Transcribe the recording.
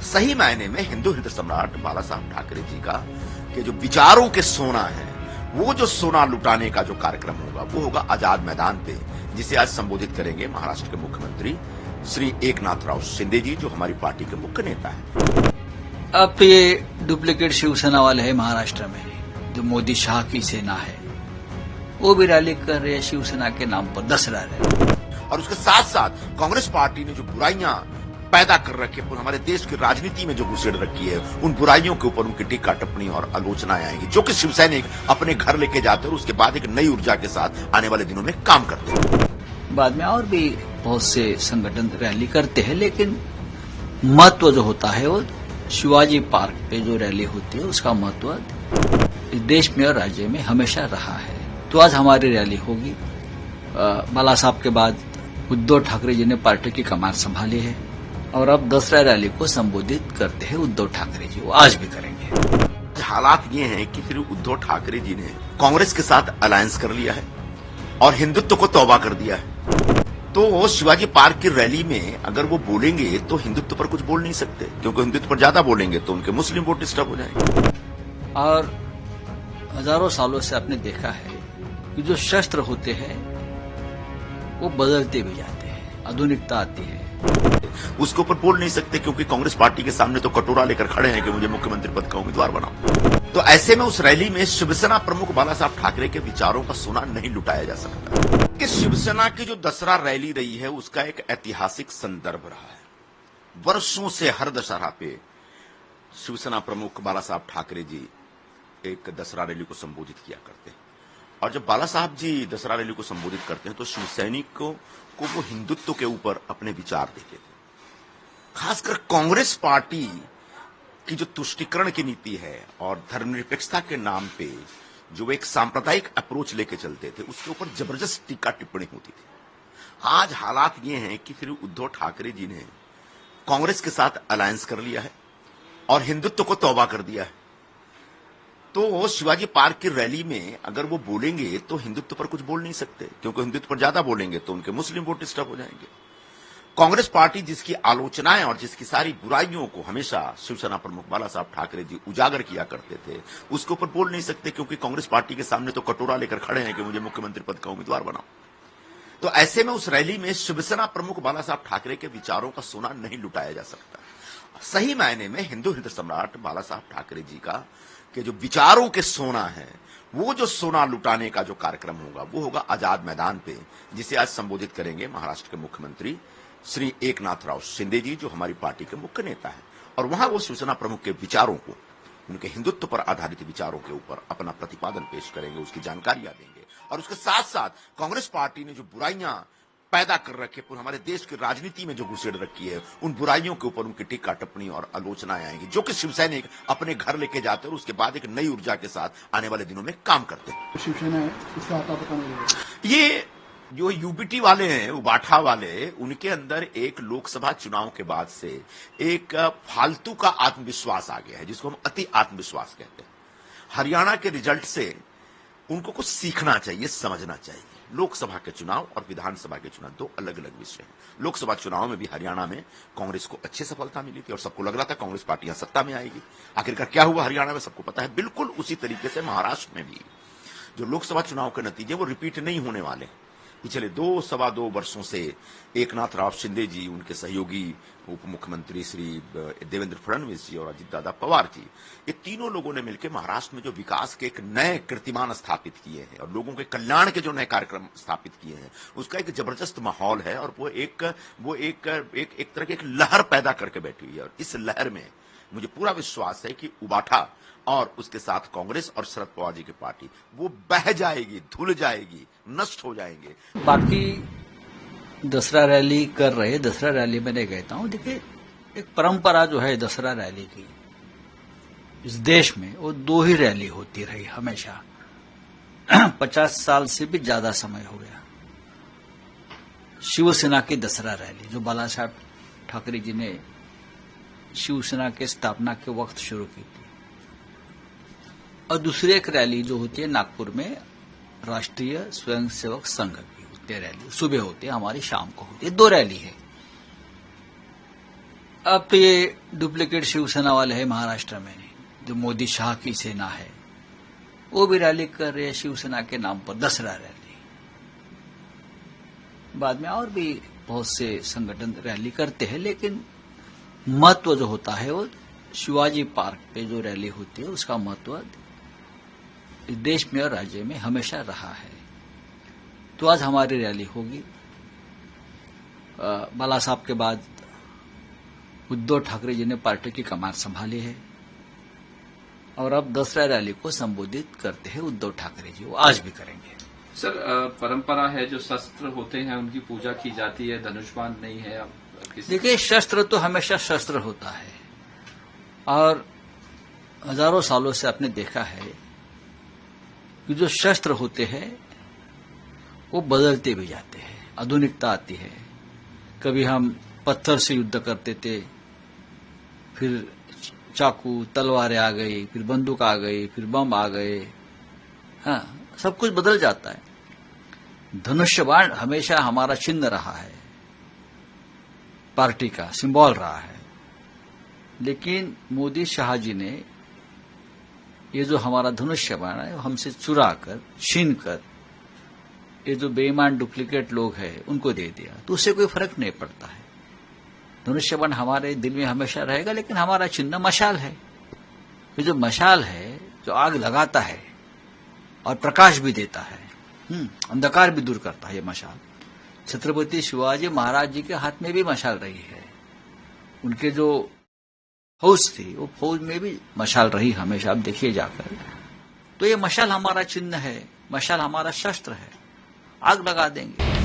सही मायने में हिंदू हृदय सम्राट बाला साहब ठाकरे जी का के जो विचारों के सोना है, वो जो सोना लुटाने का जो कार्यक्रम होगा वो होगा आजाद मैदान पे, जिसे आज संबोधित करेंगे महाराष्ट्र के मुख्यमंत्री श्री एकनाथराव शिंदे जी, जो हमारी पार्टी के मुख्य नेता है। अब तो ये डुप्लीकेट शिवसेना वाले है महाराष्ट्र में, जो मोदी शाह की सेना है, वो भी रैली कर रहे हैं शिवसेना के नाम पर, दसरा रैली। और उसके साथ साथ कांग्रेस पार्टी ने जो बुराइयां पैदा कर रखी है, हमारे देश की राजनीति में जो घुसेड़ रखी है, उन बुराइयों के ऊपर उनकी टीका टिप्पणी और आलोचनाएं आएंगी, जो कि शिवसैनिक अपने घर लेके जाते हैं और उसके बाद एक नई ऊर्जा के साथ आने वाले दिनों में काम करते हैं। बाद में और भी बहुत से संगठन रैली करते हैं, लेकिन महत्व जो होता है वो शिवाजी पार्क पे जो रैली होती है उसका महत्व इस देश में और राज्य में हमेशा रहा है। तो आज हमारी रैली होगी। बाला साहब के बाद उद्धव ठाकरे जी ने पार्टी की कमान संभाली है और अब दसरा रैली को संबोधित करते हैं उद्धव ठाकरे जी, वो आज भी करेंगे। हालात ये हैं कि फिर उद्धव ठाकरे जी ने कांग्रेस के साथ अलायंस कर लिया है और हिंदुत्व को तौबा कर दिया है। तो शिवाजी पार्क की रैली में अगर वो बोलेंगे तो हिंदुत्व पर कुछ बोल नहीं सकते, क्योंकि हिंदुत्व पर ज्यादा बोलेंगे तो उनके मुस्लिम वोट डिस्टर्ब हो जाएंगे। और हजारों सालों से आपने देखा है कि जो शस्त्र होते हैं वो बदलते भी जाते हैं, आधुनिकता आती है। उसके ऊपर बोल नहीं सकते, क्योंकि कांग्रेस पार्टी के सामने तो कटोरा लेकर खड़े हैं कि मुझे मुख्यमंत्री पद का उम्मीदवार बनाओ। तो ऐसे में उस रैली में शिवसेना प्रमुख बाला साहब ठाकरे के विचारों का सोना नहीं लुटाया जा सकता। कि शिवसेना की जो दसरा रैली रही है उसका एक ऐतिहासिक संदर्भ रहा है। वर्षों से हर दशहरा पे शिवसेना प्रमुख बाला साहब ठाकरे जी एक दसरा रैली को संबोधित किया करते हैं, और जब बाला साहब जी दसरा रैली को संबोधित करते हैं तो शिवसैनिकों को वो हिंदुत्व के ऊपर अपने विचार देते थे। खासकर कांग्रेस पार्टी की जो तुष्टीकरण की नीति है और धर्मनिरपेक्षता के नाम पे जो एक सांप्रदायिक अप्रोच लेके चलते थे, उसके ऊपर जबरदस्त टीका टिप्पणी होती थी। आज हालात ये हैं कि फिर उद्धव ठाकरे जी ने कांग्रेस के साथ अलायंस कर लिया है और हिंदुत्व को तौबा कर दिया है। तो शिवाजी पार्क की रैली में अगर वो बोलेंगे तो हिंदुत्व पर कुछ बोल नहीं सकते, क्योंकि हिंदुत्व पर ज्यादा बोलेंगे तो उनके मुस्लिम वोट डिस्टर्ब हो जाएंगे। कांग्रेस पार्टी जिसकी आलोचनाएं और जिसकी सारी बुराइयों को हमेशा शिवसेना प्रमुख बाला साहब ठाकरे जी उजागर किया करते थे, उसके ऊपर बोल नहीं सकते, क्योंकि कांग्रेस पार्टी के सामने तो कटोरा लेकर खड़े हैं कि मुझे मुख्यमंत्री पद का उम्मीदवार बनाओ। तो ऐसे में उस रैली में शिवसेना प्रमुख बाला साहब ठाकरे के विचारों का सोना नहीं लुटाया जा सकता। सही मायने में हिंदू हृदय सम्राट बाला साहब ठाकरे जी का के जो विचारों के सोना है, वो जो सोना लुटाने का जो कार्यक्रम होगा वो होगा आजाद मैदान पे, जिसे आज संबोधित करेंगे महाराष्ट्र के मुख्यमंत्री श्री एकनाथराव शिंदे जी, जो हमारी पार्टी के मुख्य नेता है। और वहां वो शिवसेना प्रमुख के विचारों को, उनके हिंदुत्व पर आधारित विचारों के ऊपर अपना प्रतिपादन पेश करेंगे, उसकी जानकारियां देंगे। और उसके साथ साथ कांग्रेस पार्टी ने जो बुराइयां पैदा कर रखी है, हमारे देश की राजनीति में जो घुसेड़ रखी है, उन बुराइयों के ऊपर उनकी टीका टिप्पणी और आलोचनाएं आएंगी, जो कि शिवसैनिक अपने घर लेके जाते हैं और उसके बाद एक नई ऊर्जा के साथ आने वाले दिनों में काम करते हैं। शिवसेना है, इसका आता पता नहीं। ये जो यूबीटी वाले हैं, उबाठा वाले, उनके अंदर एक लोकसभा चुनाव के बाद से एक फालतू का आत्मविश्वास आ गया है, जिसको हम अति आत्मविश्वास कहते हैं। हरियाणा के रिजल्ट से उनको कुछ सीखना चाहिए, समझना चाहिए। लोकसभा के चुनाव और विधानसभा के चुनाव दो अलग अलग विषय हैं। लोकसभा चुनाव में भी हरियाणा में कांग्रेस को अच्छी सफलता मिली थी और सबको लग रहा था कांग्रेस पार्टी यहां सत्ता में आएगी। आखिरकार क्या हुआ हरियाणा में सबको पता है। बिल्कुल उसी तरीके से महाराष्ट्र में भी जो लोकसभा चुनाव के नतीजे वो रिपीट नहीं होने वाले। पिछले सवा दो वर्षों से एकनाथराव शिंदे जी, उनके सहयोगी उप मुख्यमंत्री श्री देवेंद्र फडणवीस जी और अजित दादा पवार जी, ये तीनों लोगों ने मिलकर महाराष्ट्र में जो विकास के एक नए कीर्तिमान स्थापित किए हैं और लोगों के कल्याण के जो नए कार्यक्रम स्थापित किए हैं, उसका एक जबरदस्त माहौल है और वो एक तरह की एक लहर पैदा करके बैठी हुई है। और इस लहर में मुझे पूरा विश्वास है कि उबाठा और उसके साथ कांग्रेस और शरद पवार जी की पार्टी वो बह जाएगी, धुल जाएगी, नष्ट हो जाएंगे। बाकी दसरा रैली कर रहे, दसरा रैली में नहीं कहता हूं, देखिए एक परंपरा जो है दसरा रैली की इस देश में, वो दो ही रैली होती रही हमेशा। 50 साल से भी ज्यादा समय हो गया। शिवसेना की दसरा रैली जो बाला साहब ठाकरे जी ने शिवसेना के स्थापना के वक्त शुरू की थी, और दूसरी एक रैली जो होती है नागपुर में राष्ट्रीय स्वयंसेवक संघ की, रैली सुबह होती है, हमारी शाम को होती है। दो रैली है। अब तो ये डुप्लीकेट शिवसेना वाले हैं महाराष्ट्र में, जो मोदी शाह की सेना है, वो भी रैली कर रहे हैं शिवसेना के नाम पर, दसरा रैली। बाद में और भी बहुत से संगठन रैली करते हैं, लेकिन महत्व जो होता है वो शिवाजी पार्क पे जो रैली होती है उसका महत्व इस देश में और राज्य में हमेशा रहा है। तो आज हमारी रैली होगी। बाला साहब के बाद उद्धव ठाकरे जी ने पार्टी की कमान संभाली है और अब दसरा रैली को संबोधित करते हैं उद्धव ठाकरे जी, वो आज भी करेंगे। सर, परंपरा है जो शस्त्र होते हैं उनकी पूजा की जाती है, धनुष्मान नहीं है। अब देखिए, शस्त्र तो हमेशा शस्त्र होता है और हजारों सालों से आपने देखा है कि जो शस्त्र होते हैं वो बदलते भी जाते हैं, आधुनिकता आती है। कभी हम पत्थर से युद्ध करते थे, फिर चाकू तलवारें आ गई, फिर बंदूक आ गई, फिर बम आ गए। हाँ, सब कुछ बदल जाता है। धनुष्य बाण हमेशा हमारा चिन्ह रहा है, पार्टी का सिंबल रहा है। लेकिन मोदी शाह जी ने ये जो हमारा धनुष्य बाण है हमसे चुरा कर, छीन कर, ये जो बेईमान डुप्लीकेट लोग हैं उनको दे दिया, तो उससे कोई फर्क नहीं पड़ता है। धनुष्य बाण हमारे दिल में हमेशा रहेगा, लेकिन हमारा चिन्ह मशाल है। ये जो मशाल है, जो आग लगाता है और प्रकाश भी देता है, अंधकार भी दूर करता है ये मशाल। छत्रपति शिवाजी महाराज जी के हाथ में भी मशाल रही है। उनके जो फौज थी वो फौज में भी मशाल रही हमेशा, आप देखिए जाकर। तो ये मशाल हमारा चिन्ह है, मशाल हमारा शस्त्र है, आग लगा देंगे।